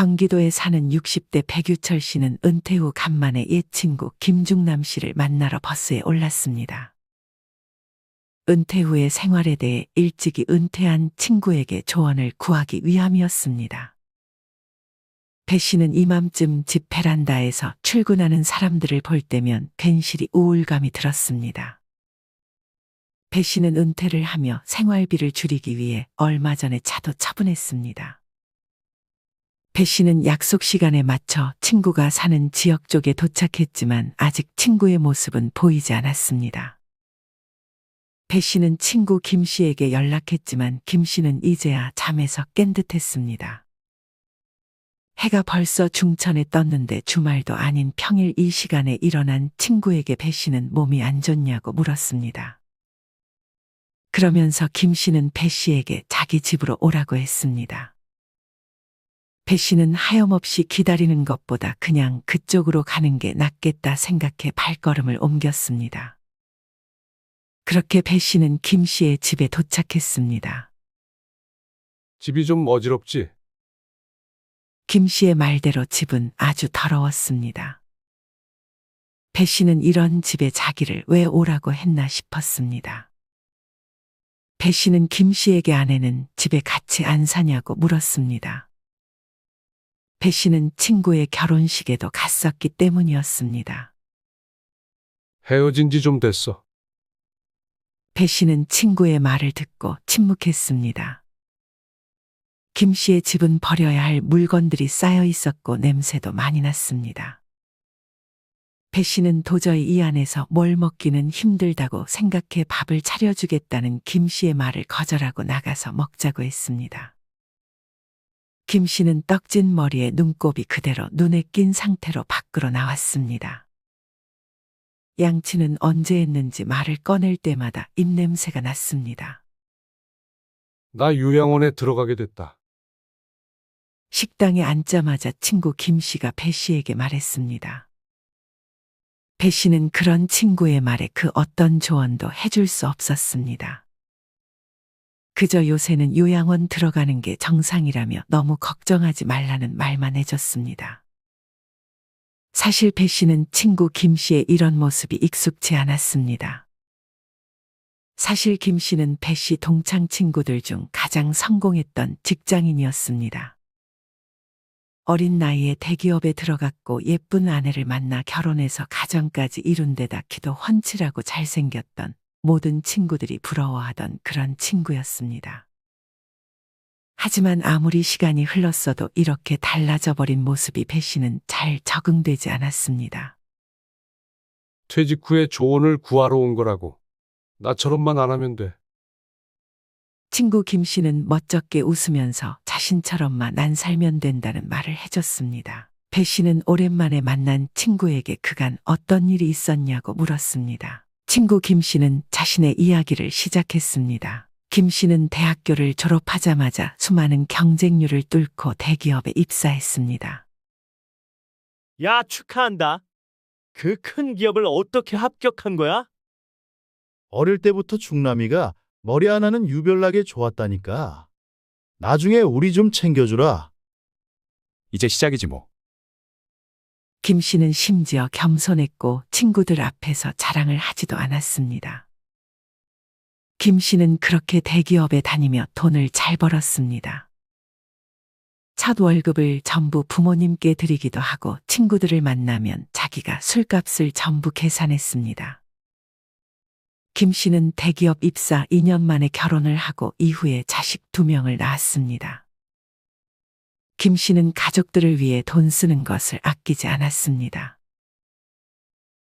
경기도에 사는 60대 백유철 씨는 은퇴 후 간만에 옛 친구 김중남 씨를 만나러 버스에 올랐습니다. 은퇴 후의 생활에 대해 일찍이 은퇴한 친구에게 조언을 구하기 위함이었습니다. 배 씨는 이맘쯤 집 베란다에서 출근하는 사람들을 볼 때면 괜시리 우울감이 들었습니다. 배 씨는 은퇴를 하며 생활비를 줄이기 위해 얼마 전에 차도 처분했습니다. 배 씨는 약속 시간에 맞춰 친구가 사는 지역 쪽에 도착했지만 아직 친구의 모습은 보이지 않았습니다. 배 씨는 친구 김 씨에게 연락했지만 김 씨는 이제야 잠에서 깬 듯했습니다. 해가 벌써 중천에 떴는데 주말도 아닌 평일 이 시간에 일어난 친구에게 배 씨는 몸이 안 좋냐고 물었습니다. 그러면서 김 씨는 배 씨에게 자기 집으로 오라고 했습니다. 배 씨는 하염없이 기다리는 것보다 그냥 그쪽으로 가는 게 낫겠다 생각해 발걸음을 옮겼습니다. 그렇게 배 씨는 김 씨의 집에 도착했습니다. 집이 좀 어지럽지? 김 씨의 말대로 집은 아주 더러웠습니다. 배 씨는 이런 집에 자기를 왜 오라고 했나 싶었습니다. 배 씨는 김 씨에게 아내는 집에 같이 안 사냐고 물었습니다. 배 씨는 친구의 결혼식에도 갔었기 때문이었습니다. 헤어진 지 좀 됐어. 배 씨는 친구의 말을 듣고 침묵했습니다. 김 씨의 집은 버려야 할 물건들이 쌓여 있었고 냄새도 많이 났습니다. 배 씨는 도저히 이 안에서 뭘 먹기는 힘들다고 생각해 밥을 차려주겠다는 김 씨의 말을 거절하고 나가서 먹자고 했습니다. 김 씨는 떡진 머리에 눈곱이 그대로 눈에 낀 상태로 밖으로 나왔습니다. 양치는 언제 했는지 말을 꺼낼 때마다 입냄새가 났습니다. 나 요양원에 들어가게 됐다. 식당에 앉자마자 친구 김 씨가 배 씨에게 말했습니다. 배 씨는 그런 친구의 말에 그 어떤 조언도 해줄 수 없었습니다. 그저 요새는 요양원 들어가는 게 정상이라며 너무 걱정하지 말라는 말만 해줬습니다. 사실 배 씨는 친구 김 씨의 이런 모습이 익숙치 않았습니다. 사실 김 씨는 배 씨 동창 친구들 중 가장 성공했던 직장인이었습니다. 어린 나이에 대기업에 들어갔고 예쁜 아내를 만나 결혼해서 가정까지 이룬 데다 키도 훤칠하고 잘생겼던 모든 친구들이 부러워하던 그런 친구였습니다. 하지만 아무리 시간이 흘렀어도 이렇게 달라져 버린 모습이 배 씨는 잘 적응되지 않았습니다. 퇴직 후에 조언을 구하러 온 거라고. 나처럼만 안 하면 돼. 친구 김 씨는 멋쩍게 웃으면서 자신처럼만 안 살면 된다는 말을 해줬습니다. 배 씨는 오랜만에 만난 친구에게 그간 어떤 일이 있었냐고 물었습니다. 친구 김 씨는 자신의 이야기를 시작했습니다. 김 씨는 대학교를 졸업하자마자 수많은 경쟁률을 뚫고 대기업에 입사했습니다. 야, 축하한다. 그 큰 기업을 어떻게 합격한 거야? 어릴 때부터 중남이가 머리 하나는 유별나게 좋았다니까. 나중에 우리 좀 챙겨주라. 이제 시작이지 뭐. 김 씨는 심지어 겸손했고 친구들 앞에서 자랑을 하지도 않았습니다. 김 씨는 그렇게 대기업에 다니며 돈을 잘 벌었습니다. 첫 월급을 전부 부모님께 드리기도 하고 친구들을 만나면 자기가 술값을 전부 계산했습니다. 김 씨는 대기업 입사 2년 만에 결혼을 하고 이후에 자식 2명을 낳았습니다. 김 씨는 가족들을 위해 돈 쓰는 것을 아끼지 않았습니다.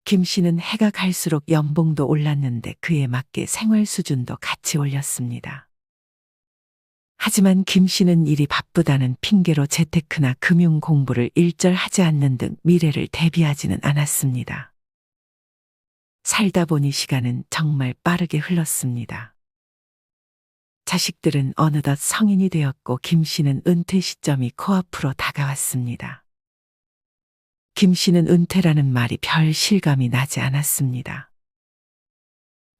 김 씨는 해가 갈수록 연봉도 올랐는데 그에 맞게 생활 수준도 같이 올렸습니다. 하지만 김 씨는 일이 바쁘다는 핑계로 재테크나 금융 공부를 일절하지 않는 등 미래를 대비하지는 않았습니다. 살다 보니 시간은 정말 빠르게 흘렀습니다. 자식들은 어느덧 성인이 되었고 김 씨는 은퇴 시점이 코앞으로 다가왔습니다. 김 씨는 은퇴라는 말이 별 실감이 나지 않았습니다.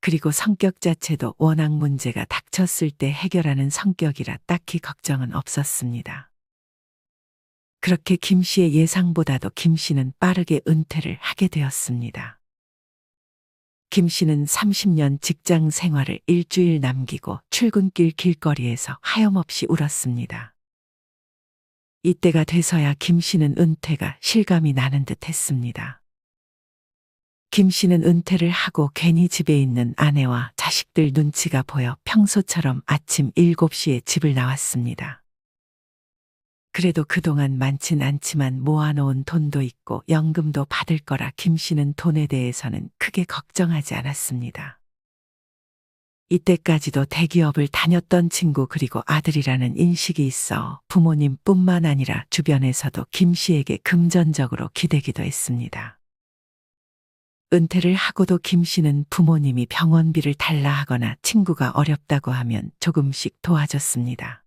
그리고 성격 자체도 워낙 문제가 닥쳤을 때 해결하는 성격이라 딱히 걱정은 없었습니다. 그렇게 김 씨의 예상보다도 김 씨는 빠르게 은퇴를 하게 되었습니다. 김 씨는 30년 직장 생활을 일주일 남기고 출근길 길거리에서 하염없이 울었습니다. 이때가 돼서야 김 씨는 은퇴가 실감이 나는 듯 했습니다. 김 씨는 은퇴를 하고 괜히 집에 있는 아내와 자식들 눈치가 보여 평소처럼 아침 7시에 집을 나왔습니다. 그래도 그동안 많진 않지만 모아놓은 돈도 있고 연금도 받을 거라 김 씨는 돈에 대해서는 크게 걱정하지 않았습니다. 이때까지도 대기업을 다녔던 친구 그리고 아들이라는 인식이 있어 부모님뿐만 아니라 주변에서도 김 씨에게 금전적으로 기대기도 했습니다. 은퇴를 하고도 김 씨는 부모님이 병원비를 달라 하거나 친구가 어렵다고 하면 조금씩 도와줬습니다.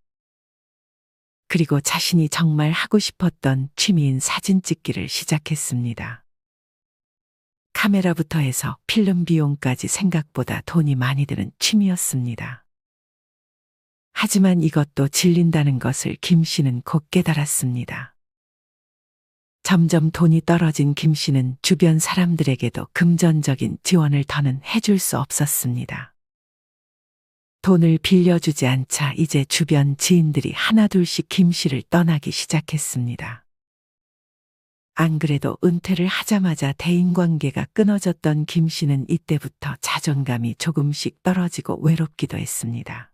그리고 자신이 정말 하고 싶었던 취미인 사진 찍기를 시작했습니다. 카메라부터 해서 필름 비용까지 생각보다 돈이 많이 드는 취미였습니다. 하지만 이것도 질린다는 것을 김 씨는 곧 깨달았습니다. 점점 돈이 떨어진 김 씨는 주변 사람들에게도 금전적인 지원을 더는 해줄 수 없었습니다. 돈을 빌려주지 않자 이제 주변 지인들이 하나둘씩 김 씨를 떠나기 시작했습니다. 안 그래도 은퇴를 하자마자 대인관계가 끊어졌던 김 씨는 이때부터 자존감이 조금씩 떨어지고 외롭기도 했습니다.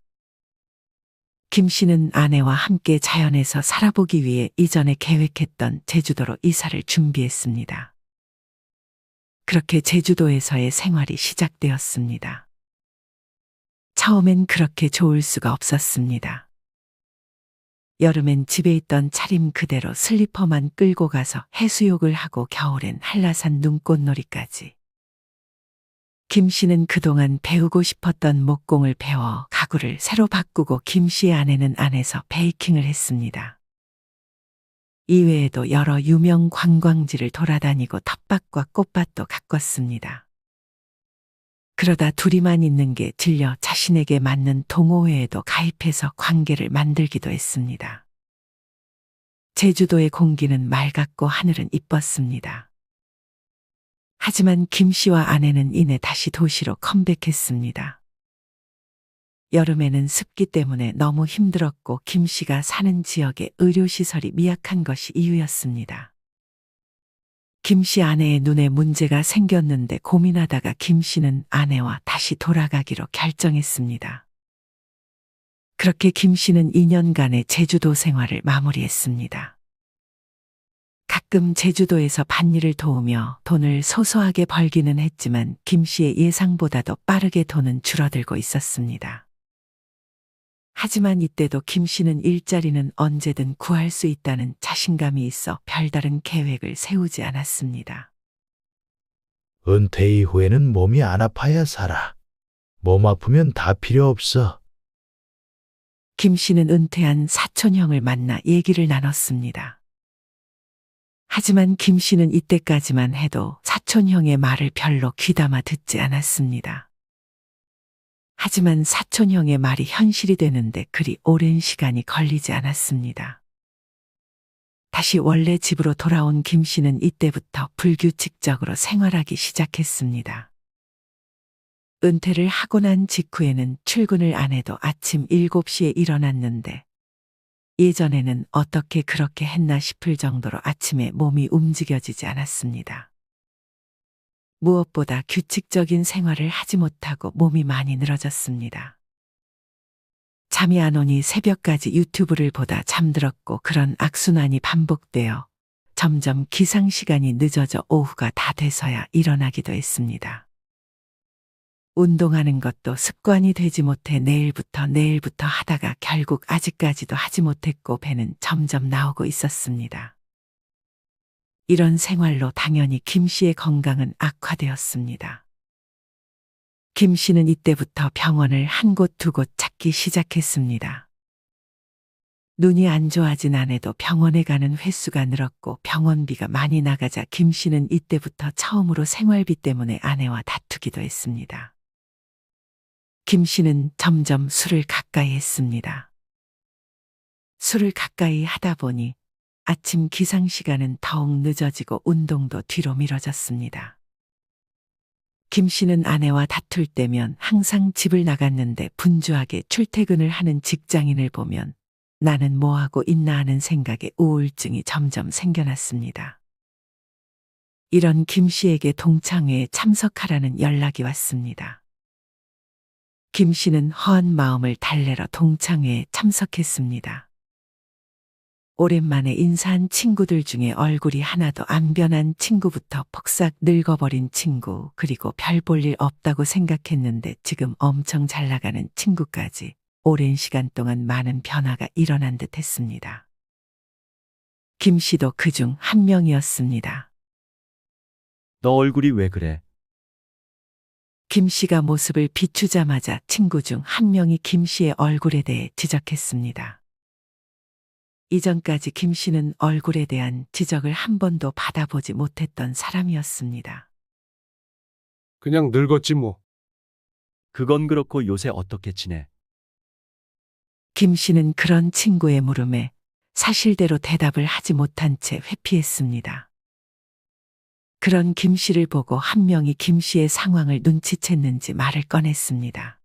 김 씨는 아내와 함께 자연에서 살아보기 위해 이전에 계획했던 제주도로 이사를 준비했습니다. 그렇게 제주도에서의 생활이 시작되었습니다. 처음엔 그렇게 좋을 수가 없었습니다. 여름엔 집에 있던 차림 그대로 슬리퍼만 끌고 가서 해수욕을 하고 겨울엔 한라산 눈꽃놀이까지. 김 씨는 그동안 배우고 싶었던 목공을 배워 가구를 새로 바꾸고 김 씨의 아내는 안에서 베이킹을 했습니다. 이외에도 여러 유명 관광지를 돌아다니고 텃밭과 꽃밭도 가꿨습니다. 그러다 둘이만 있는 게 질려 자신에게 맞는 동호회에도 가입해서 관계를 만들기도 했습니다. 제주도의 공기는 맑았고 하늘은 이뻤습니다. 하지만 김 씨와 아내는 이내 다시 도시로 컴백했습니다. 여름에는 습기 때문에 너무 힘들었고 김 씨가 사는 지역에 의료시설이 미약한 것이 이유였습니다. 김 씨 아내의 눈에 문제가 생겼는데 고민하다가 김 씨는 아내와 다시 돌아가기로 결정했습니다. 그렇게 김 씨는 2년간의 제주도 생활을 마무리했습니다. 가끔 제주도에서 밭일을 도우며 돈을 소소하게 벌기는 했지만 김 씨의 예상보다도 빠르게 돈은 줄어들고 있었습니다. 하지만 이때도 김 씨는 일자리는 언제든 구할 수 있다는 자신감이 있어 별다른 계획을 세우지 않았습니다. 은퇴 이후에는 몸이 안 아파야 살아. 몸 아프면 다 필요 없어. 김 씨는 은퇴한 사촌형을 만나 얘기를 나눴습니다. 하지만 김 씨는 이때까지만 해도 사촌형의 말을 별로 귀담아 듣지 않았습니다. 하지만 사촌형의 말이 현실이 되는데 그리 오랜 시간이 걸리지 않았습니다. 다시 원래 집으로 돌아온 김 씨는 이때부터 불규칙적으로 생활하기 시작했습니다. 은퇴를 하고 난 직후에는 출근을 안 해도 아침 7시에 일어났는데 예전에는 어떻게 그렇게 했나 싶을 정도로 아침에 몸이 움직여지지 않았습니다. 무엇보다 규칙적인 생활을 하지 못하고 몸이 많이 늘어졌습니다. 잠이 안 오니 새벽까지 유튜브를 보다 잠들었고 그런 악순환이 반복되어 점점 기상시간이 늦어져 오후가 다 돼서야 일어나기도 했습니다. 운동하는 것도 습관이 되지 못해 내일부터 하다가 결국 아직까지도 하지 못했고 배는 점점 나오고 있었습니다. 이런 생활로 당연히 김 씨의 건강은 악화되었습니다. 김 씨는 이때부터 병원을 한 곳 두 곳 찾기 시작했습니다. 눈이 안 좋아진 아내도 병원에 가는 횟수가 늘었고 병원비가 많이 나가자 김 씨는 이때부터 처음으로 생활비 때문에 아내와 다투기도 했습니다. 김 씨는 점점 술을 가까이 했습니다. 술을 가까이 하다 보니 아침 기상 시간은 더욱 늦어지고 운동도 뒤로 미뤄졌습니다. 김 씨는 아내와 다툴 때면 항상 집을 나갔는데 분주하게 출퇴근을 하는 직장인을 보면 나는 뭐 하고 있나 하는 생각에 우울증이 점점 생겨났습니다. 이런 김 씨에게 동창회에 참석하라는 연락이 왔습니다. 김 씨는 허한 마음을 달래러 동창회에 참석했습니다. 오랜만에 인사한 친구들 중에 얼굴이 하나도 안 변한 친구부터 폭삭 늙어버린 친구, 그리고 별 볼 일 없다고 생각했는데 지금 엄청 잘 나가는 친구까지 오랜 시간 동안 많은 변화가 일어난 듯 했습니다. 김 씨도 그중 한 명이었습니다. 너 얼굴이 왜 그래? 김 씨가 모습을 비추자마자 친구 중 한 명이 김 씨의 얼굴에 대해 지적했습니다. 이전까지 김 씨는 얼굴에 대한 지적을 한 번도 받아보지 못했던 사람이었습니다. 그냥 늙었지 뭐. 그건 그렇고 요새 어떻게 지내? 김 씨는 그런 친구의 물음에 사실대로 대답을 하지 못한 채 회피했습니다. 그런 김 씨를 보고 한 명이 김 씨의 상황을 눈치챘는지 말을 꺼냈습니다.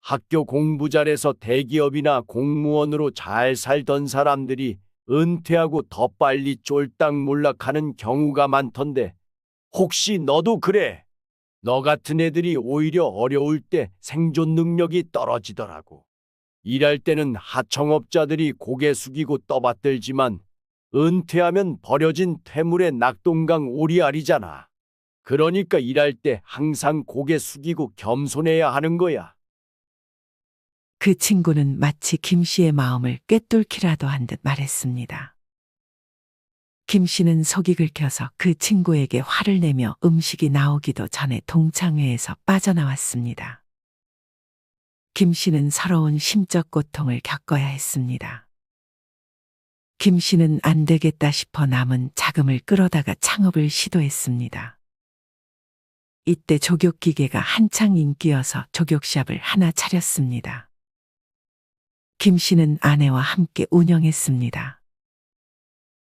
학교 공부 잘해서 대기업이나 공무원으로 잘 살던 사람들이 은퇴하고 더 빨리 쫄딱몰락하는 경우가 많던데 혹시 너도 그래? 너 같은 애들이 오히려 어려울 때 생존 능력이 떨어지더라고. 일할 때는 하청업자들이 고개 숙이고 떠받들지만 은퇴하면 버려진 퇴물의 낙동강 오리알이잖아. 그러니까 일할 때 항상 고개 숙이고 겸손해야 하는 거야. 그 친구는 마치 김 씨의 마음을 꿰뚫기라도 한 듯 말했습니다. 김 씨는 속이 긁혀서 그 친구에게 화를 내며 음식이 나오기도 전에 동창회에서 빠져나왔습니다. 김 씨는 서러운 심적 고통을 겪어야 했습니다. 김 씨는 안 되겠다 싶어 남은 자금을 끌어다가 창업을 시도했습니다. 이때 족욕기계가 한창 인기여서 족욕샵을 하나 차렸습니다. 김 씨는 아내와 함께 운영했습니다.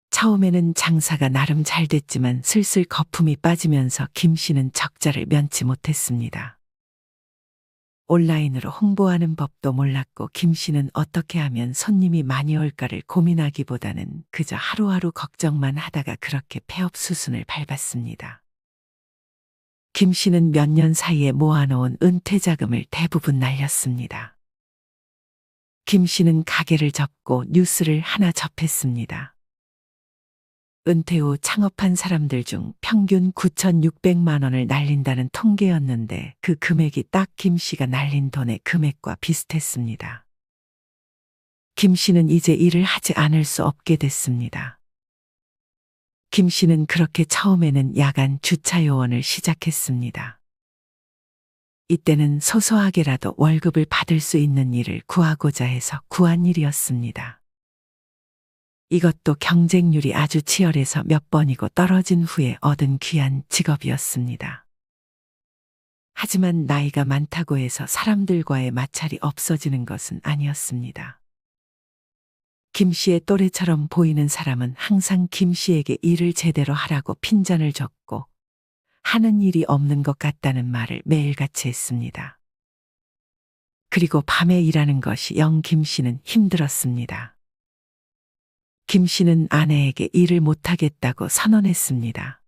처음에는 장사가 나름 잘 됐지만 슬슬 거품이 빠지면서 김 씨는 적자를 면치 못했습니다. 온라인으로 홍보하는 법도 몰랐고 김 씨는 어떻게 하면 손님이 많이 올까를 고민하기보다는 그저 하루하루 걱정만 하다가 그렇게 폐업 수순을 밟았습니다. 김 씨는 몇 년 사이에 모아놓은 은퇴 자금을 대부분 날렸습니다. 김 씨는 가게를 접고 뉴스를 하나 접했습니다. 은퇴 후 창업한 사람들 중 평균 9,600만 원을 날린다는 통계였는데 그 금액이 딱 김 씨가 날린 돈의 금액과 비슷했습니다. 김 씨는 이제 일을 하지 않을 수 없게 됐습니다. 김 씨는 그렇게 처음에는 야간 주차 요원을 시작했습니다. 이때는 소소하게라도 월급을 받을 수 있는 일을 구하고자 해서 구한 일이었습니다. 이것도 경쟁률이 아주 치열해서 몇 번이고 떨어진 후에 얻은 귀한 직업이었습니다. 하지만 나이가 많다고 해서 사람들과의 마찰이 없어지는 것은 아니었습니다. 김 씨의 또래처럼 보이는 사람은 항상 김 씨에게 일을 제대로 하라고 핀잔을 줬고 하는 일이 없는 것 같다는 말을 매일같이 했습니다. 그리고 밤에 일하는 것이 영 김 씨는 힘들었습니다. 김 씨는 아내에게 일을 못하겠다고 선언했습니다.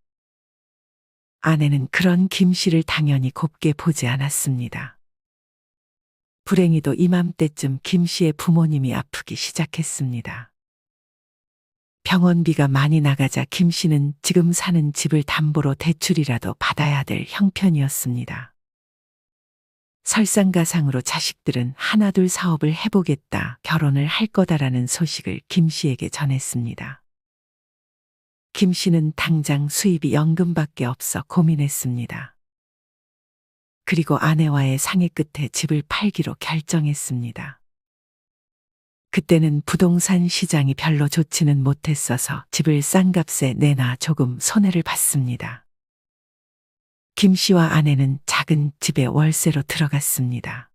아내는 그런 김 씨를 당연히 곱게 보지 않았습니다. 불행히도 이맘때쯤 김 씨의 부모님이 아프기 시작했습니다. 병원비가 많이 나가자 김 씨는 지금 사는 집을 담보로 대출이라도 받아야 될 형편이었습니다. 설상가상으로 자식들은 하나둘 사업을 해보겠다, 결혼을 할 거다라는 소식을 김 씨에게 전했습니다. 김 씨는 당장 수입이 연금밖에 없어 고민했습니다. 그리고 아내와의 상의 끝에 집을 팔기로 결정했습니다. 그때는 부동산 시장이 별로 좋지는 못했어서 집을 싼 값에 내놔 조금 손해를 봤습니다. 김 씨와 아내는 작은 집에 월세로 들어갔습니다.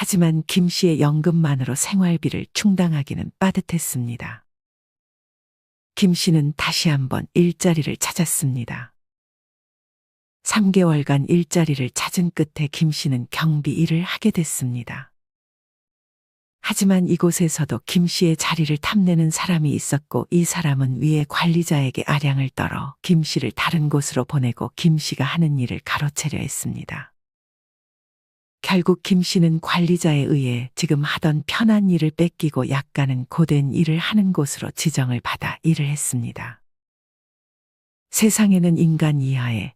하지만 김 씨의 연금만으로 생활비를 충당하기는 빠듯했습니다. 김 씨는 다시 한번 일자리를 찾았습니다. 3개월간 일자리를 찾은 끝에 김 씨는 경비 일을 하게 됐습니다. 하지만 이곳에서도 김 씨의 자리를 탐내는 사람이 있었고, 이 사람은 위에 관리자에게 아량을 떨어 김 씨를 다른 곳으로 보내고 김 씨가 하는 일을 가로채려 했습니다. 결국 김 씨는 관리자에 의해 지금 하던 편한 일을 뺏기고 약간은 고된 일을 하는 곳으로 지정을 받아 일을 했습니다. 세상에는 인간 이하의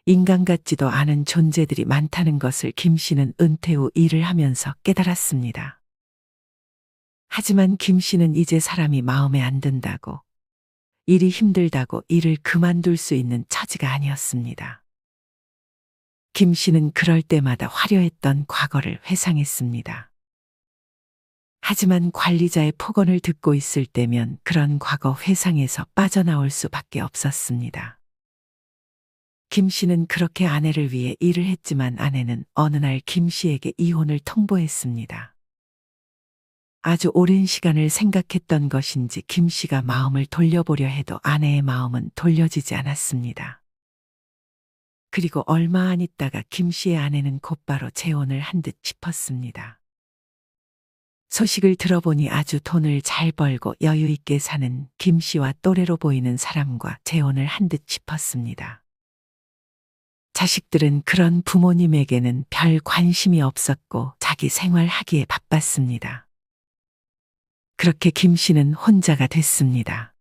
인간 같지도 않은 존재들이 많다는 것을 김 씨는 은퇴 후 일을 하면서 깨달았습니다. 하지만 김 씨는 이제 사람이 마음에 안 든다고, 일이 힘들다고 일을 그만둘 수 있는 처지가 아니었습니다. 김 씨는 그럴 때마다 화려했던 과거를 회상했습니다. 하지만 관리자의 폭언을 듣고 있을 때면 그런 과거 회상에서 빠져나올 수밖에 없었습니다. 김 씨는 그렇게 아내를 위해 일을 했지만 아내는 어느 날 김 씨에게 이혼을 통보했습니다. 아주 오랜 시간을 생각했던 것인지 김 씨가 마음을 돌려보려 해도 아내의 마음은 돌려지지 않았습니다. 그리고 얼마 안 있다가 김 씨의 아내는 곧바로 재혼을 한 듯 싶었습니다. 소식을 들어보니 아주 돈을 잘 벌고 여유 있게 사는 김 씨와 또래로 보이는 사람과 재혼을 한 듯 싶었습니다. 자식들은 그런 부모님에게는 별 관심이 없었고 자기 생활하기에 바빴습니다. 그렇게 김 씨는 혼자가 됐습니다.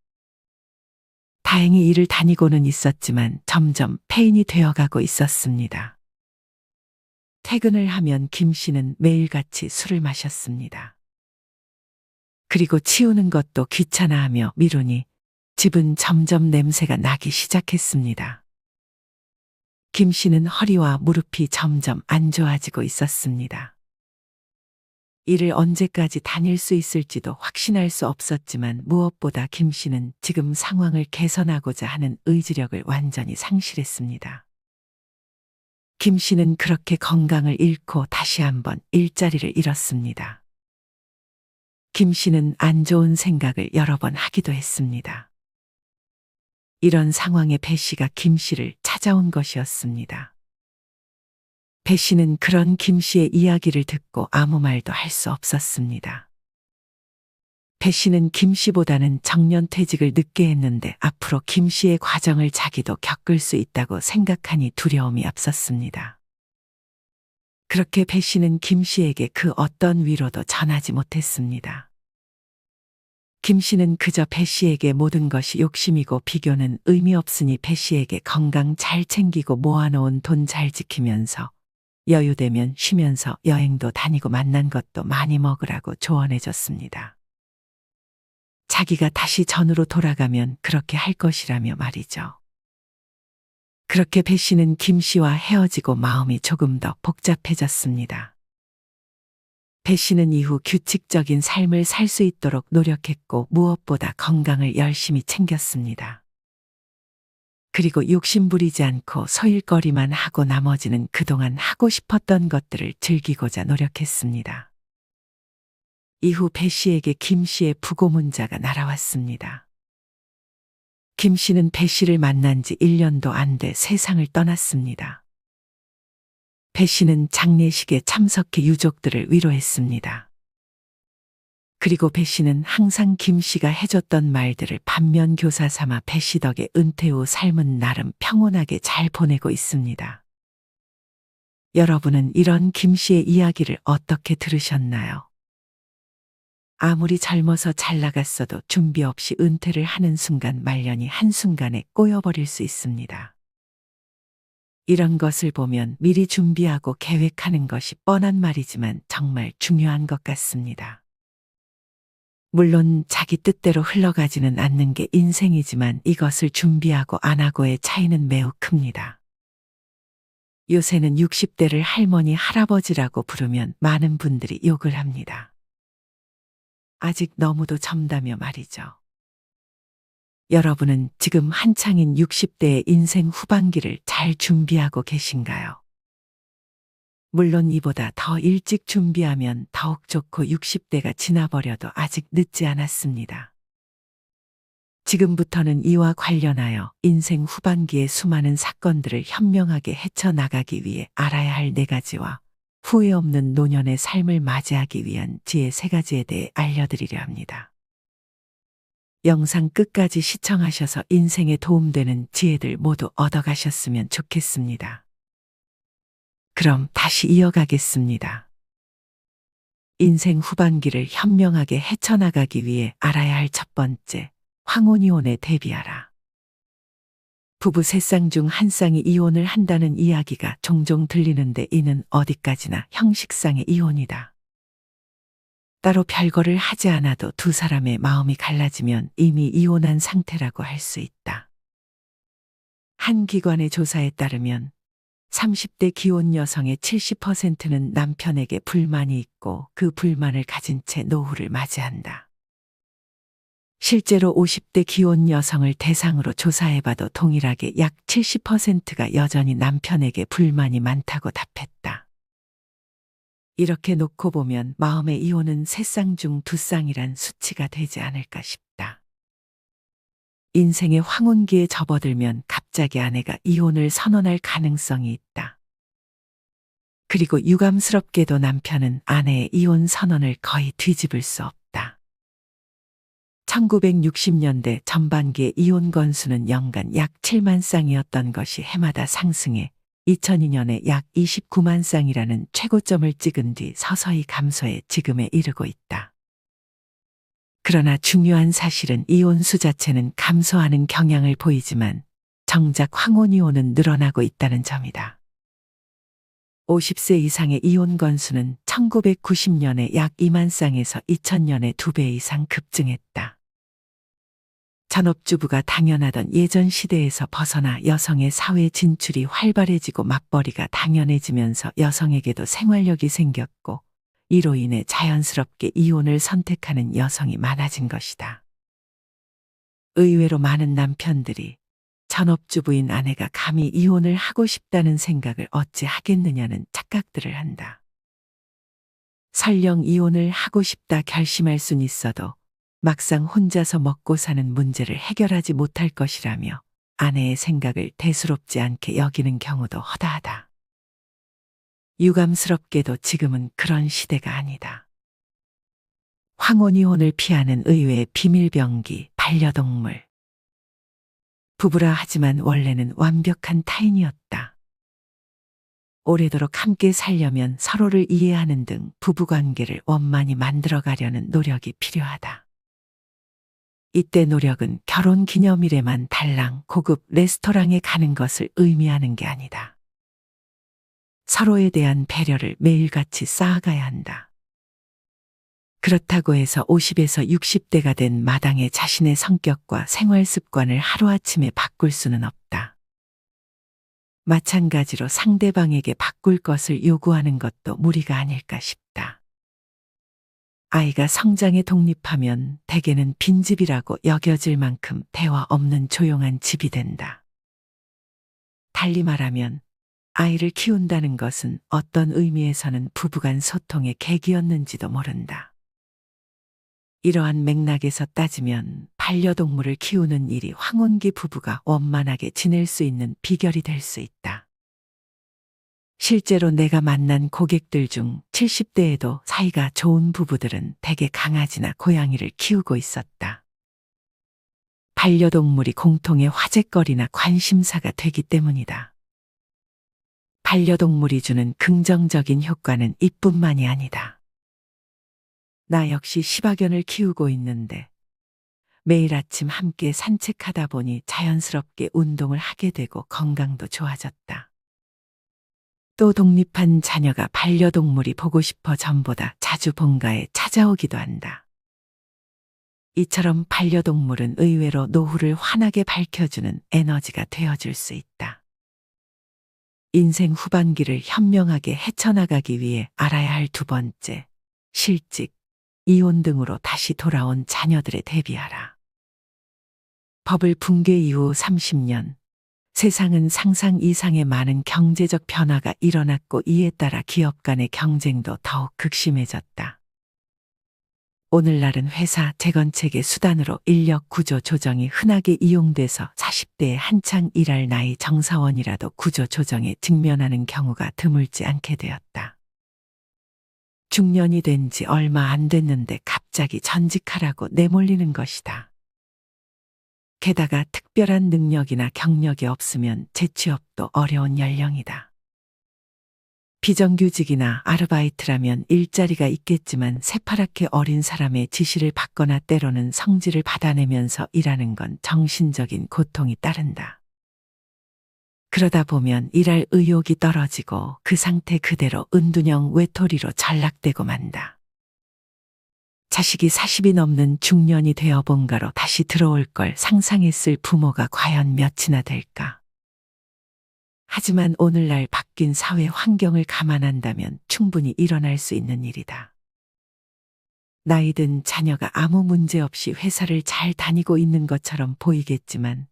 다행히 일을 다니고는 있었지만 점점 폐인이 되어가고 있었습니다. 퇴근을 하면 김 씨는 매일같이 술을 마셨습니다. 그리고 치우는 것도 귀찮아하며 미루니 집은 점점 냄새가 나기 시작했습니다. 김 씨는 허리와 무릎이 점점 안 좋아지고 있었습니다. 일을 언제까지 다닐 수 있을지도 확신할 수 없었지만 무엇보다 김 씨는 지금 상황을 개선하고자 하는 의지력을 완전히 상실했습니다. 김 씨는 그렇게 건강을 잃고 다시 한번 일자리를 잃었습니다. 김 씨는 안 좋은 생각을 여러 번 하기도 했습니다. 이런 상황에 배 씨가 김 씨를 찾아온 것이었습니다. 배 씨는 그런 김 씨의 이야기를 듣고 아무 말도 할 수 없었습니다. 배 씨는 김 씨보다는 정년퇴직을 늦게 했는데 앞으로 김 씨의 과정을 자기도 겪을 수 있다고 생각하니 두려움이 앞섰습니다. 그렇게 배 씨는 김 씨에게 그 어떤 위로도 전하지 못했습니다. 김 씨는 그저 배 씨에게 모든 것이 욕심이고 비교는 의미 없으니 배 씨에게 건강 잘 챙기고 모아놓은 돈 잘 지키면서 여유되면 쉬면서 여행도 다니고 맛난 것도 많이 먹으라고 조언해줬습니다. 자기가 다시 전으로 돌아가면 그렇게 할 것이라며 말이죠. 그렇게 배 씨는 김 씨와 헤어지고 마음이 조금 더 복잡해졌습니다. 배 씨는 이후 규칙적인 삶을 살 수 있도록 노력했고 무엇보다 건강을 열심히 챙겼습니다. 그리고 욕심 부리지 않고 소일거리만 하고 나머지는 그동안 하고 싶었던 것들을 즐기고자 노력했습니다. 이후 배 씨에게 김 씨의 부고 문자가 날아왔습니다. 김 씨는 배 씨를 만난 지 1년도 안 돼 세상을 떠났습니다. 배 씨는 장례식에 참석해 유족들을 위로했습니다. 그리고 배 씨는 항상 김 씨가 해줬던 말들을 반면교사 삼아 배 씨 덕에 은퇴 후 삶은 나름 평온하게 잘 보내고 있습니다. 여러분은 이런 김 씨의 이야기를 어떻게 들으셨나요? 아무리 젊어서 잘 나갔어도 준비 없이 은퇴를 하는 순간 말년이 한순간에 꼬여버릴 수 있습니다. 이런 것을 보면 미리 준비하고 계획하는 것이 뻔한 말이지만 정말 중요한 것 같습니다. 물론 자기 뜻대로 흘러가지는 않는 게 인생이지만 이것을 준비하고 안 하고의 차이는 매우 큽니다. 요새는 60대를 할머니, 할아버지라고 부르면 많은 분들이 욕을 합니다. 아직 너무도 젊다며 말이죠. 여러분은 지금 한창인 60대의 인생 후반기를 잘 준비하고 계신가요? 물론 이보다 더 일찍 준비하면 더욱 좋고 60대가 지나버려도 아직 늦지 않았습니다. 지금부터는 이와 관련하여 인생 후반기의 수많은 사건들을 현명하게 헤쳐나가기 위해 알아야 할 4가지와 후회 없는 노년의 삶을 맞이하기 위한 지혜 3가지에 대해 알려드리려 합니다. 영상 끝까지 시청하셔서 인생에 도움되는 지혜들 모두 얻어가셨으면 좋겠습니다. 그럼 다시 이어가겠습니다. 인생 후반기를 현명하게 헤쳐나가기 위해 알아야 할 첫 번째, 황혼이혼에 대비하라. 부부 3쌍 중 한 쌍이 이혼을 한다는 이야기가 종종 들리는데 이는 어디까지나 형식상의 이혼이다. 따로 별거를 하지 않아도 두 사람의 마음이 갈라지면 이미 이혼한 상태라고 할 수 있다. 한 기관의 조사에 따르면 30대 기혼 여성의 70%는 남편에게 불만이 있고 그 불만을 가진 채 노후를 맞이한다. 실제로 50대 기혼 여성을 대상으로 조사해봐도 동일하게 약 70%가 여전히 남편에게 불만이 많다고 답했다. 이렇게 놓고 보면 마음의 이혼은 3쌍 중 2쌍이란 수치가 되지 않을까 싶다. 인생의 황혼기에 접어들면 갑자기 아내가 이혼을 선언할 가능성이 있다. 그리고 유감스럽게도 남편은 아내의 이혼 선언을 거의 뒤집을 수 없다. 1960년대 전반기의 이혼 건수는 연간 약 7만 쌍이었던 것이 해마다 상승해 2002년에 약 29만 쌍이라는 최고점을 찍은 뒤 서서히 감소해 지금에 이르고 있다. 그러나 중요한 사실은 이혼수 자체는 감소하는 경향을 보이지만 정작 황혼이혼은 늘어나고 있다는 점이다. 50세 이상의 이혼 건수는 1990년에 약 2만 쌍에서 2000년에 2배 이상 급증했다. 전업주부가 당연하던 예전 시대에서 벗어나 여성의 사회 진출이 활발해지고 맞벌이가 당연해지면서 여성에게도 생활력이 생겼고 이로 인해 자연스럽게 이혼을 선택하는 여성이 많아진 것이다. 의외로 많은 남편들이 전업주부인 아내가 감히 이혼을 하고 싶다는 생각을 어찌 하겠느냐는 착각들을 한다. 설령 이혼을 하고 싶다 결심할 순 있어도 막상 혼자서 먹고 사는 문제를 해결하지 못할 것이라며 아내의 생각을 대수롭지 않게 여기는 경우도 허다하다. 유감스럽게도 지금은 그런 시대가 아니다. 황혼이혼을 피하는 의외의 비밀병기, 반려동물. 부부라 하지만 원래는 완벽한 타인이었다. 오래도록 함께 살려면 서로를 이해하는 등 부부관계를 원만히 만들어가려는 노력이 필요하다. 이때 노력은 결혼 기념일에만 달랑 고급 레스토랑에 가는 것을 의미하는 게 아니다. 서로에 대한 배려를 매일같이 쌓아가야 한다. 그렇다고 해서 50에서 60대가 된 마당에 자신의 성격과 생활 습관을 하루아침에 바꿀 수는 없다. 마찬가지로 상대방에게 바꿀 것을 요구하는 것도 무리가 아닐까 싶다. 아이가 성장에 독립하면 대개는 빈집이라고 여겨질 만큼 대화 없는 조용한 집이 된다. 달리 말하면 아이를 키운다는 것은 어떤 의미에서는 부부간 소통의 계기였는지도 모른다. 이러한 맥락에서 따지면 반려동물을 키우는 일이 황혼기 부부가 원만하게 지낼 수 있는 비결이 될 수 있다. 실제로 내가 만난 고객들 중 70대에도 사이가 좋은 부부들은 대개 강아지나 고양이를 키우고 있었다. 반려동물이 공통의 화제거리나 관심사가 되기 때문이다. 반려동물이 주는 긍정적인 효과는 이뿐만이 아니다. 나 역시 시바견을 키우고 있는데 매일 아침 함께 산책하다 보니 자연스럽게 운동을 하게 되고 건강도 좋아졌다. 또 독립한 자녀가 반려동물이 보고 싶어 전보다 자주 본가에 찾아오기도 한다. 이처럼 반려동물은 의외로 노후를 환하게 밝혀주는 에너지가 되어줄 수 있다. 인생 후반기를 현명하게 헤쳐나가기 위해 알아야 할 2번째, 실직, 이혼 등으로 다시 돌아온 자녀들에 대비하라. 버블 붕괴 이후 30년, 세상은 상상 이상의 많은 경제적 변화가 일어났고 이에 따라 기업 간의 경쟁도 더욱 극심해졌다. 오늘날은 회사 재건책의 수단으로 인력 구조 조정이 흔하게 이용돼서 40대에 한창 일할 나이 정사원이라도 구조 조정에 직면하는 경우가 드물지 않게 되었다. 중년이 된 지 얼마 안 됐는데 갑자기 전직하라고 내몰리는 것이다. 게다가 특별한 능력이나 경력이 없으면 재취업도 어려운 연령이다. 비정규직이나 아르바이트라면 일자리가 있겠지만 새파랗게 어린 사람의 지시를 받거나 때로는 성질을 받아내면서 일하는 건 정신적인 고통이 따른다. 그러다 보면 일할 의욕이 떨어지고 그 상태 그대로 은둔형 외톨이로 전락되고 만다. 자식이 40이 넘는 중년이 되어 본가로 다시 들어올 걸 상상했을 부모가 과연 몇이나 될까? 하지만 오늘날 바뀐 사회 환경을 감안한다면 충분히 일어날 수 있는 일이다. 나이든 자녀가 아무 문제 없이 회사를 잘 다니고 있는 것처럼 보이겠지만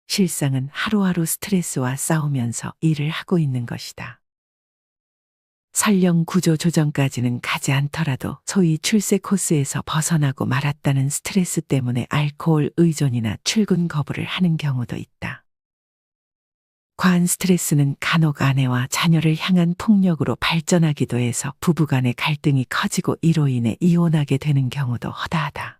실상은 하루하루 스트레스와 싸우면서 일을 하고 있는 것이다. 설령 구조 조정까지는 가지 않더라도 소위 출세 코스에서 벗어나고 말았다는 스트레스 때문에 알코올 의존이나 출근 거부를 하는 경우도 있다. 과한 스트레스는 간혹 아내와 자녀를 향한 폭력으로 발전하기도 해서 부부간의 갈등이 커지고 이로 인해 이혼하게 되는 경우도 허다하다.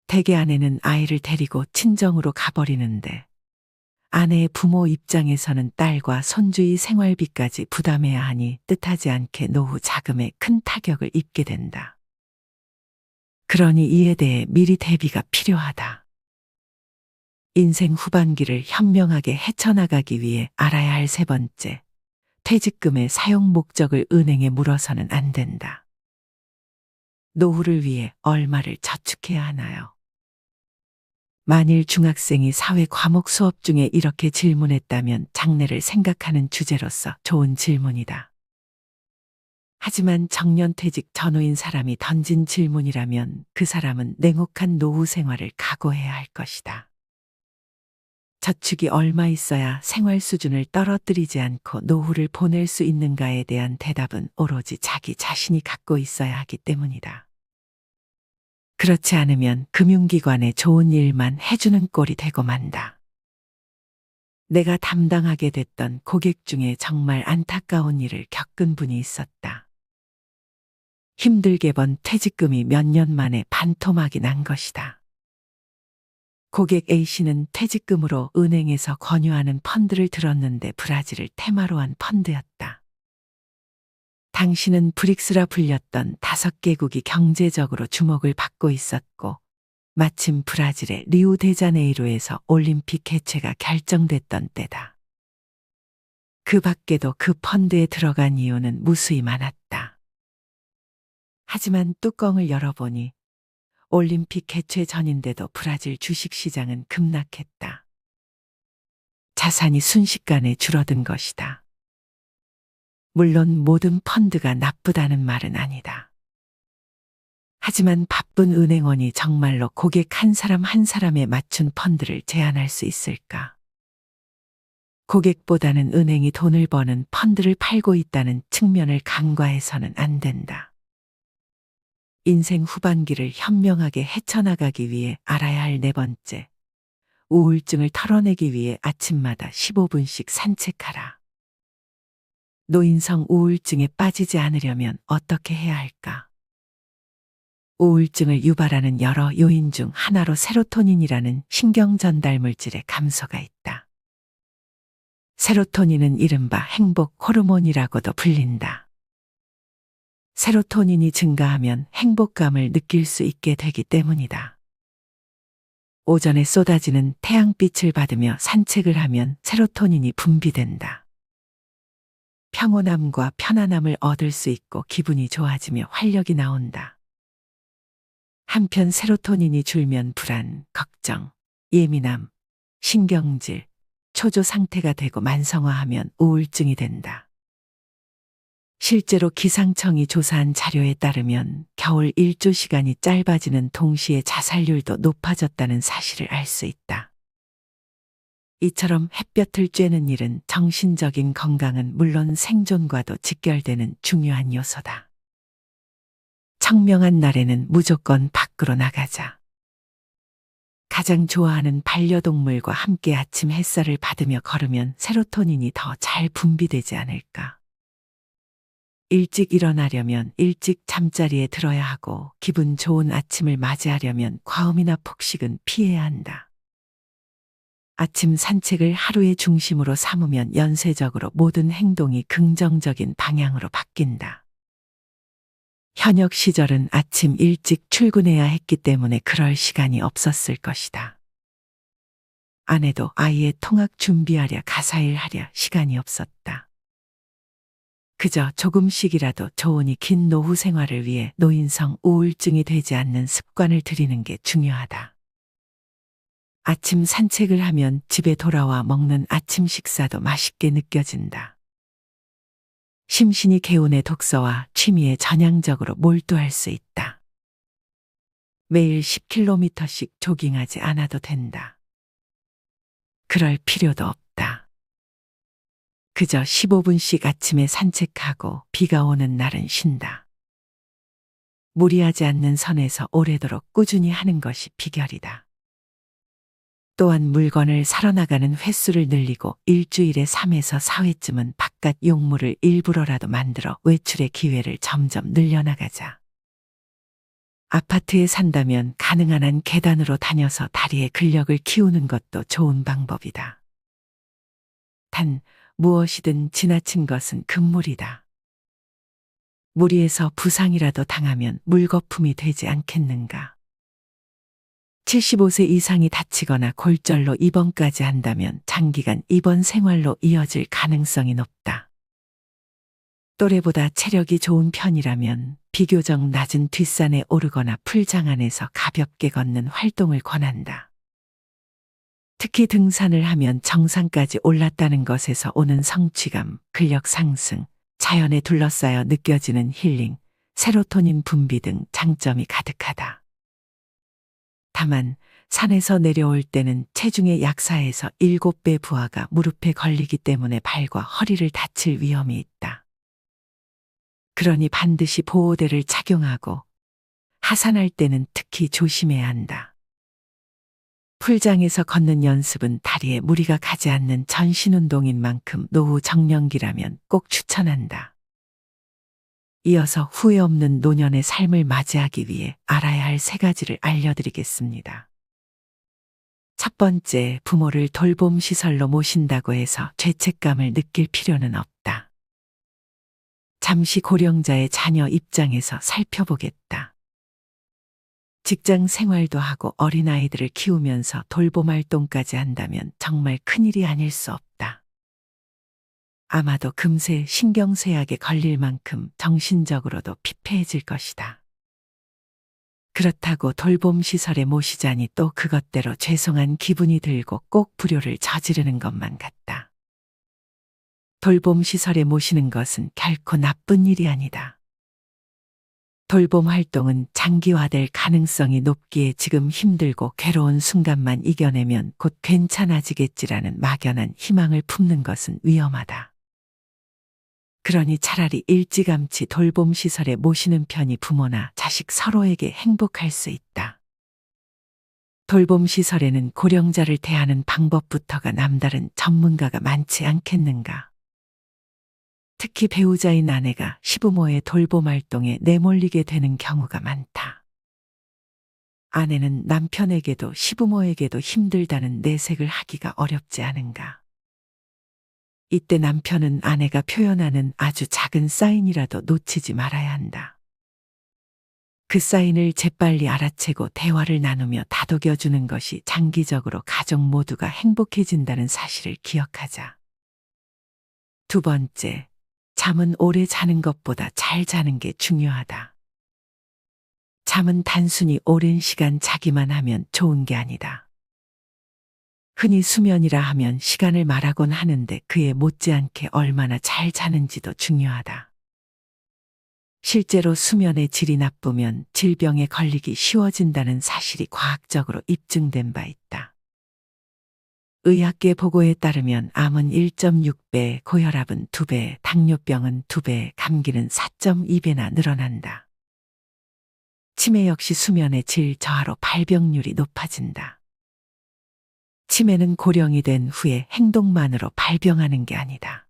대개 아내는 아이를 데리고 친정으로 가버리는데 아내의 부모 입장에서는 딸과 손주의 생활비까지 부담해야 하니 뜻하지 않게 노후 자금에 큰 타격을 입게 된다. 그러니 이에 대해 미리 대비가 필요하다. 인생 후반기를 현명하게 헤쳐나가기 위해 알아야 할 세 번째, 퇴직금의 사용 목적을 은행에 물어서는 안 된다. 노후를 위해 얼마를 저축해야 하나요? 만일 중학생이 사회 과목 수업 중에 이렇게 질문했다면 장래를 생각하는 주제로서 좋은 질문이다. 하지만 정년퇴직 전후인 사람이 던진 질문이라면 그 사람은 냉혹한 노후 생활을 각오해야 할 것이다. 저축이 얼마 있어야 생활 수준을 떨어뜨리지 않고 노후를 보낼 수 있는가에 대한 대답은 오로지 자기 자신이 갖고 있어야 하기 때문이다. 그렇지 않으면 금융기관에 좋은 일만 해주는 꼴이 되고 만다. 내가 담당하게 됐던 고객 중에 정말 안타까운 일을 겪은 분이 있었다. 힘들게 번 퇴직금이 몇 년 만에 반토막이 난 것이다. 고객 A씨는 퇴직금으로 은행에서 권유하는 펀드를 들었는데 브라질을 테마로 한 펀드였다. 당시는 브릭스라 불렸던 5개국이 경제적으로 주목을 받고 있었고 마침 브라질의 리우데자네이루에서 올림픽 개최가 결정됐던 때다. 그 밖에도 그 펀드에 들어간 이유는 무수히 많았다. 하지만 뚜껑을 열어보니 올림픽 개최 전인데도 브라질 주식시장은 급락했다. 자산이 순식간에 줄어든 것이다. 물론 모든 펀드가 나쁘다는 말은 아니다. 하지만 바쁜 은행원이 정말로 고객 한 사람 한 사람에 맞춘 펀드를 제안할 수 있을까? 고객보다는 은행이 돈을 버는 펀드를 팔고 있다는 측면을 간과해서는 안 된다. 인생 후반기를 현명하게 헤쳐나가기 위해 알아야 할 네 번째, 우울증을 털어내기 위해 아침마다 15분씩 산책하라. 노인성 우울증에 빠지지 않으려면 어떻게 해야 할까? 우울증을 유발하는 여러 요인 중 하나로 세로토닌이라는 신경 전달 물질의 감소가 있다. 세로토닌은 이른바 행복 호르몬이라고도 불린다. 세로토닌이 증가하면 행복감을 느낄 수 있게 되기 때문이다. 오전에 쏟아지는 태양빛을 받으며 산책을 하면 세로토닌이 분비된다. 평온함과 편안함을 얻을 수 있고 기분이 좋아지며 활력이 나온다. 한편 세로토닌이 줄면 불안, 걱정, 예민함, 신경질, 초조 상태가 되고 만성화하면 우울증이 된다. 실제로 기상청이 조사한 자료에 따르면 겨울 일조 시간이 짧아지는 동시에 자살률도 높아졌다는 사실을 알 수 있다. 이처럼 햇볕을 쬐는 일은 정신적인 건강은 물론 생존과도 직결되는 중요한 요소다. 청명한 날에는 무조건 밖으로 나가자. 가장 좋아하는 반려동물과 함께 아침 햇살을 받으며 걸으면 세로토닌이 더 잘 분비되지 않을까. 일찍 일어나려면 일찍 잠자리에 들어야 하고 기분 좋은 아침을 맞이하려면 과음이나 폭식은 피해야 한다. 아침 산책을 하루의 중심으로 삼으면 연쇄적으로 모든 행동이 긍정적인 방향으로 바뀐다. 현역 시절은 아침 일찍 출근해야 했기 때문에 그럴 시간이 없었을 것이다. 아내도 아이의 통학 준비하랴 가사일 하랴 시간이 없었다. 그저 조금씩이라도 좋으니 긴 노후 생활을 위해 노인성 우울증이 되지 않는 습관을 들이는 게 중요하다. 아침 산책을 하면 집에 돌아와 먹는 아침 식사도 맛있게 느껴진다. 심신이 개운해 독서와 취미에 전향적으로 몰두할 수 있다. 매일 10km씩 조깅하지 않아도 된다. 그럴 필요도 없다. 그저 15분씩 아침에 산책하고 비가 오는 날은 쉰다. 무리하지 않는 선에서 오래도록 꾸준히 하는 것이 비결이다. 또한 물건을 사러 나가는 횟수를 늘리고 일주일에 3에서 4회쯤은 바깥 용무를 일부러라도 만들어 외출의 기회를 점점 늘려나가자. 아파트에 산다면 가능한 한 계단으로 다녀서 다리의 근력을 키우는 것도 좋은 방법이다. 단 무엇이든 지나친 것은 금물이다. 무리해서 부상이라도 당하면 물거품이 되지 않겠는가. 75세 이상이 다치거나 골절로 입원까지 한다면 장기간 입원 생활로 이어질 가능성이 높다. 또래보다 체력이 좋은 편이라면 비교적 낮은 뒷산에 오르거나 풀장 안에서 가볍게 걷는 활동을 권한다. 특히 등산을 하면 정상까지 올랐다는 것에서 오는 성취감, 근력 상승, 자연에 둘러싸여 느껴지는 힐링, 세로토닌 분비 등 장점이 가득하다. 다만 산에서 내려올 때는 체중의 약 4에서 7배 부하가 무릎에 걸리기 때문에 발과 허리를 다칠 위험이 있다. 그러니 반드시 보호대를 착용하고 하산할 때는 특히 조심해야 한다. 풀장에서 걷는 연습은 다리에 무리가 가지 않는 전신운동인 만큼 노후 정년기라면 꼭 추천한다. 이어서 후회 없는 노년의 삶을 맞이하기 위해 알아야 할 3가지를 알려드리겠습니다. 첫 번째, 부모를 돌봄 시설로 모신다고 해서 죄책감을 느낄 필요는 없다. 잠시 고령자의 자녀 입장에서 살펴보겠다. 직장 생활도 하고 어린아이들을 키우면서 돌봄 활동까지 한다면 정말 큰일이 아닐 수 없다. 아마도 금세 신경쇠약에 걸릴 만큼 정신적으로도 피폐해질 것이다. 그렇다고 돌봄 시설에 모시자니 또 그것대로 죄송한 기분이 들고 꼭 불효를 저지르는 것만 같다. 돌봄 시설에 모시는 것은 결코 나쁜 일이 아니다. 돌봄 활동은 장기화될 가능성이 높기에 지금 힘들고 괴로운 순간만 이겨내면 곧 괜찮아지겠지라는 막연한 희망을 품는 것은 위험하다. 그러니 차라리 일찌감치 돌봄 시설에 모시는 편이 부모나 자식 서로에게 행복할 수 있다. 돌봄 시설에는 고령자를 대하는 방법부터가 남다른 전문가가 많지 않겠는가. 특히 배우자인 아내가 시부모의 돌봄 활동에 내몰리게 되는 경우가 많다. 아내는 남편에게도 시부모에게도 힘들다는 내색을 하기가 어렵지 않은가. 이때 남편은 아내가 표현하는 아주 작은 사인이라도 놓치지 말아야 한다. 그 사인을 재빨리 알아채고 대화를 나누며 다독여주는 것이 장기적으로 가족 모두가 행복해진다는 사실을 기억하자. 두 번째, 잠은 오래 자는 것보다 잘 자는 게 중요하다. 잠은 단순히 오랜 시간 자기만 하면 좋은 게 아니다. 흔히 수면이라 하면 시간을 말하곤 하는데 그에 못지않게 얼마나 잘 자는지도 중요하다. 실제로 수면의 질이 나쁘면 질병에 걸리기 쉬워진다는 사실이 과학적으로 입증된 바 있다. 의학계 보고에 따르면 암은 1.6배, 고혈압은 2배, 당뇨병은 2배, 감기는 4.2배나 늘어난다. 치매 역시 수면의 질 저하로 발병률이 높아진다. 치매는 고령이 된 후에 행동만으로 발병하는 게 아니다.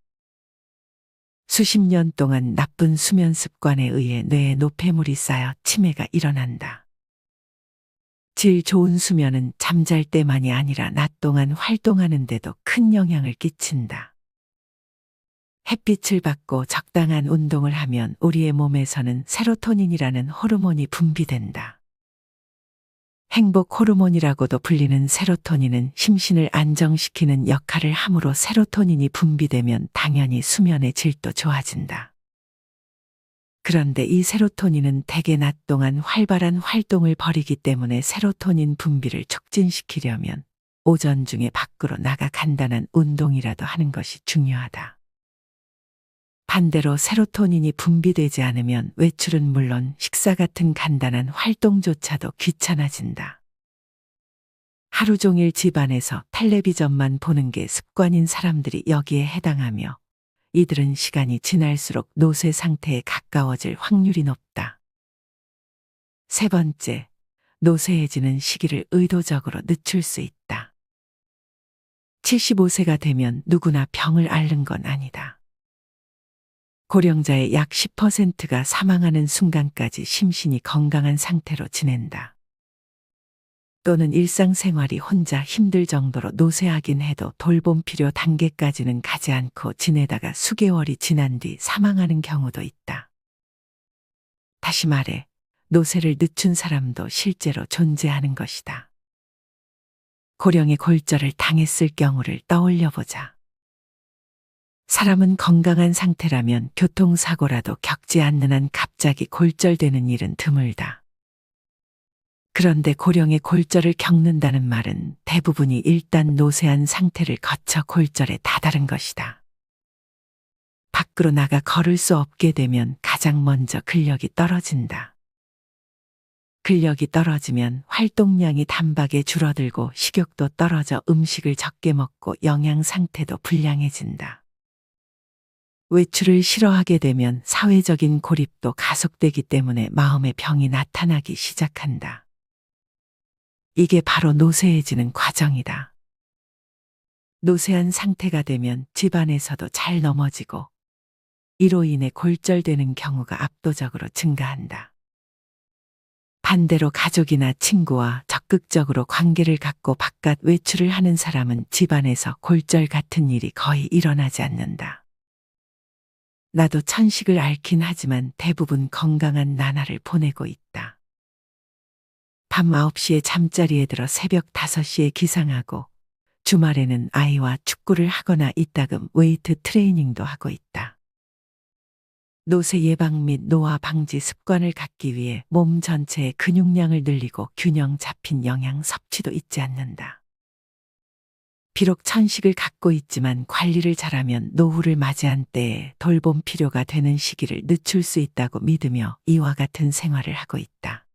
수십 년 동안 나쁜 수면 습관에 의해 뇌에 노폐물이 쌓여 치매가 일어난다. 질 좋은 수면은 잠잘 때만이 아니라 낮 동안 활동하는 데도 큰 영향을 끼친다. 햇빛을 받고 적당한 운동을 하면 우리의 몸에서는 세로토닌이라는 호르몬이 분비된다. 행복 호르몬이라고도 불리는 세로토닌은 심신을 안정시키는 역할을 하므로 세로토닌이 분비되면 당연히 수면의 질도 좋아진다. 그런데 이 세로토닌은 대개 낮 동안 활발한 활동을 벌이기 때문에 세로토닌 분비를 촉진시키려면 오전 중에 밖으로 나가 간단한 운동이라도 하는 것이 중요하다. 반대로 세로토닌이 분비되지 않으면 외출은 물론 식사 같은 간단한 활동조차도 귀찮아진다. 하루 종일 집안에서 텔레비전만 보는 게 습관인 사람들이 여기에 해당하며 이들은 시간이 지날수록 노쇠 상태에 가까워질 확률이 높다. 세 번째, 노쇠해지는 시기를 의도적으로 늦출 수 있다. 75세가 되면 누구나 병을 앓는 건 아니다. 고령자의 약 10%가 사망하는 순간까지 심신이 건강한 상태로 지낸다. 또는 일상생활이 혼자 힘들 정도로 노쇠하긴 해도 돌봄 필요 단계까지는 가지 않고 지내다가 수개월이 지난 뒤 사망하는 경우도 있다. 다시 말해, 노쇠를 늦춘 사람도 실제로 존재하는 것이다. 고령의 골절을 당했을 경우를 떠올려 보자. 사람은 건강한 상태라면 교통사고라도 겪지 않는 한 갑자기 골절되는 일은 드물다. 그런데 고령의 골절을 겪는다는 말은 대부분이 일단 노쇠한 상태를 거쳐 골절에 다다른 것이다. 밖으로 나가 걸을 수 없게 되면 가장 먼저 근력이 떨어진다. 근력이 떨어지면 활동량이 단박에 줄어들고 식욕도 떨어져 음식을 적게 먹고 영양 상태도 불량해진다. 외출을 싫어하게 되면 사회적인 고립도 가속되기 때문에 마음의 병이 나타나기 시작한다. 이게 바로 노쇠해지는 과정이다. 노쇠한 상태가 되면 집안에서도 잘 넘어지고 이로 인해 골절되는 경우가 압도적으로 증가한다. 반대로 가족이나 친구와 적극적으로 관계를 갖고 바깥 외출을 하는 사람은 집안에서 골절 같은 일이 거의 일어나지 않는다. 나도 천식을 앓긴 하지만 대부분 건강한 나날을 보내고 있다. 밤 9시에 잠자리에 들어 새벽 5시에 기상하고 주말에는 아이와 축구를 하거나 이따금 웨이트 트레이닝도 하고 있다. 노쇠 예방 및 노화 방지 습관을 갖기 위해 몸 전체의 근육량을 늘리고 균형 잡힌 영양 섭취도 잊지 않는다. 비록 천식을 갖고 있지만 관리를 잘하면 노후를 맞이한 때에 돌봄 필요가 되는 시기를 늦출 수 있다고 믿으며 이와 같은 생활을 하고 있다.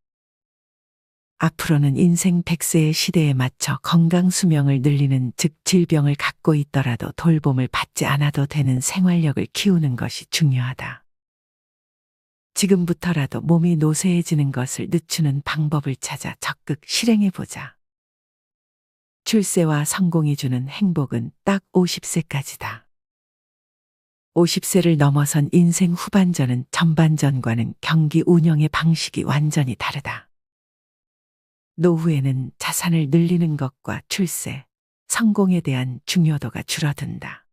앞으로는 인생 100세의 시대에 맞춰 건강 수명을 늘리는 즉 질병을 갖고 있더라도 돌봄을 받지 않아도 되는 생활력을 키우는 것이 중요하다. 지금부터라도 몸이 노쇠해지는 것을 늦추는 방법을 찾아 적극 실행해보자. 출세와 성공이 주는 행복은 딱 50세까지다. 50세를 넘어선 인생 후반전은 전반전과는 경기 운영의 방식이 완전히 다르다. 노후에는 자산을 늘리는 것과 출세, 성공에 대한 중요도가 줄어든다.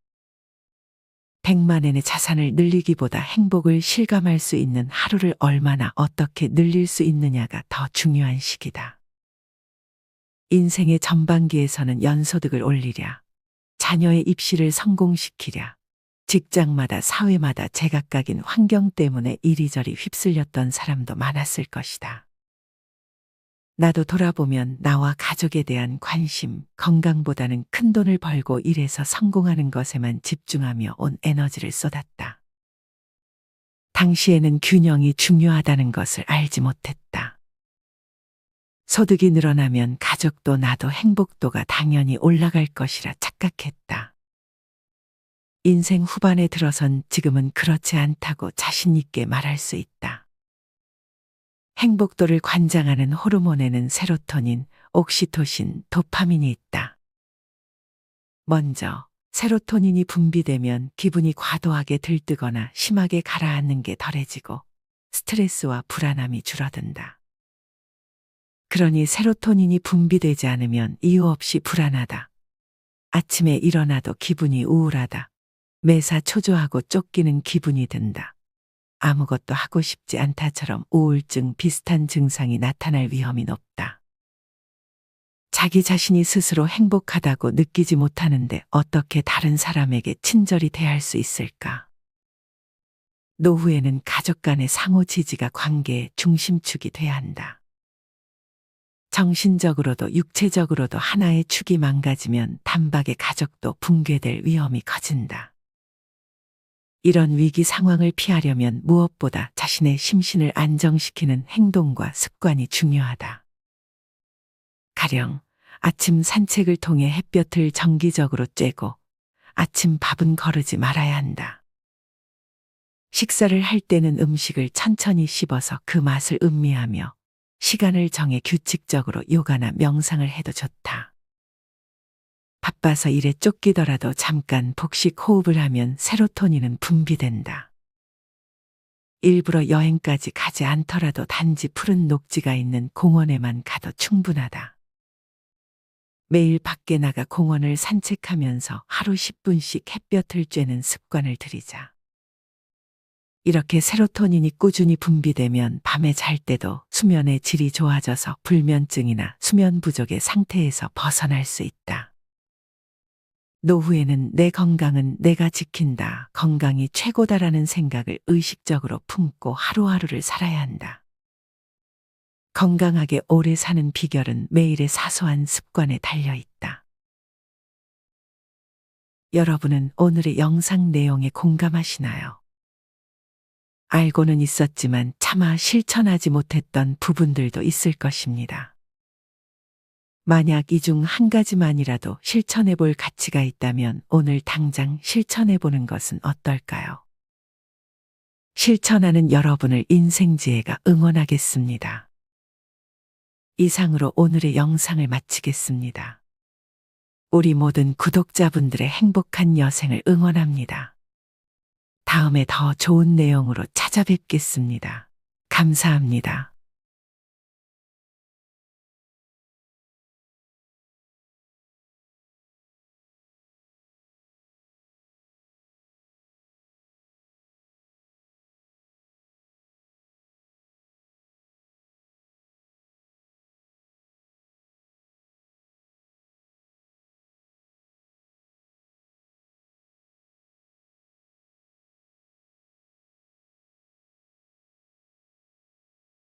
100만엔의 자산을 늘리기보다 행복을 실감할 수 있는 하루를 얼마나 어떻게 늘릴 수 있느냐가 더 중요한 시기다. 인생의 전반기에서는 연소득을 올리랴, 자녀의 입시를 성공시키랴, 직장마다 사회마다 제각각인 환경 때문에 이리저리 휩쓸렸던 사람도 많았을 것이다. 나도 돌아보면 나와 가족에 대한 관심, 건강보다는 큰 돈을 벌고 일해서 성공하는 것에만 집중하며 온 에너지를 쏟았다. 당시에는 균형이 중요하다는 것을 알지 못했다. 소득이 늘어나면 가족도 나도 행복도가 당연히 올라갈 것이라 착각했다. 인생 후반에 들어선 지금은 그렇지 않다고 자신 있게 말할 수 있다. 행복도를 관장하는 호르몬에는 세로토닌, 옥시토신, 도파민이 있다. 먼저 세로토닌이 분비되면 기분이 과도하게 들뜨거나 심하게 가라앉는 게 덜해지고 스트레스와 불안함이 줄어든다. 그러니 세로토닌이 분비되지 않으면 이유 없이 불안하다. 아침에 일어나도 기분이 우울하다. 매사 초조하고 쫓기는 기분이 든다. 아무것도 하고 싶지 않다처럼 우울증 비슷한 증상이 나타날 위험이 높다. 자기 자신이 스스로 행복하다고 느끼지 못하는데 어떻게 다른 사람에게 친절히 대할 수 있을까? 노후에는 가족 간의 상호 지지가 관계의 중심축이 돼야 한다. 정신적으로도 육체적으로도 하나의 축이 망가지면 단박에 가족도 붕괴될 위험이 커진다. 이런 위기 상황을 피하려면 무엇보다 자신의 심신을 안정시키는 행동과 습관이 중요하다. 가령 아침 산책을 통해 햇볕을 정기적으로 쬐고 아침 밥은 거르지 말아야 한다. 식사를 할 때는 음식을 천천히 씹어서 그 맛을 음미하며 시간을 정해 규칙적으로 요가나 명상을 해도 좋다. 바빠서 일에 쫓기더라도 잠깐 복식 호흡을 하면 세로토닌은 분비된다. 일부러 여행까지 가지 않더라도 단지 푸른 녹지가 있는 공원에만 가도 충분하다. 매일 밖에 나가 공원을 산책하면서 하루 10분씩 햇볕을 쬐는 습관을 들이자. 이렇게 세로토닌이 꾸준히 분비되면 밤에 잘 때도 수면의 질이 좋아져서 불면증이나 수면 부족의 상태에서 벗어날 수 있다. 노후에는 내 건강은 내가 지킨다. 건강이 최고다라는 생각을 의식적으로 품고 하루하루를 살아야 한다. 건강하게 오래 사는 비결은 매일의 사소한 습관에 달려 있다. 여러분은 오늘의 영상 내용에 공감하시나요? 알고는 있었지만 차마 실천하지 못했던 부분들도 있을 것입니다. 만약 이 중 한 가지만이라도 실천해 볼 가치가 있다면 오늘 당장 실천해 보는 것은 어떨까요? 실천하는 여러분을 인생지혜가 응원하겠습니다. 이상으로 오늘의 영상을 마치겠습니다. 우리 모든 구독자분들의 행복한 여생을 응원합니다. 다음에 더 좋은 내용으로 찾아뵙겠습니다. 감사합니다.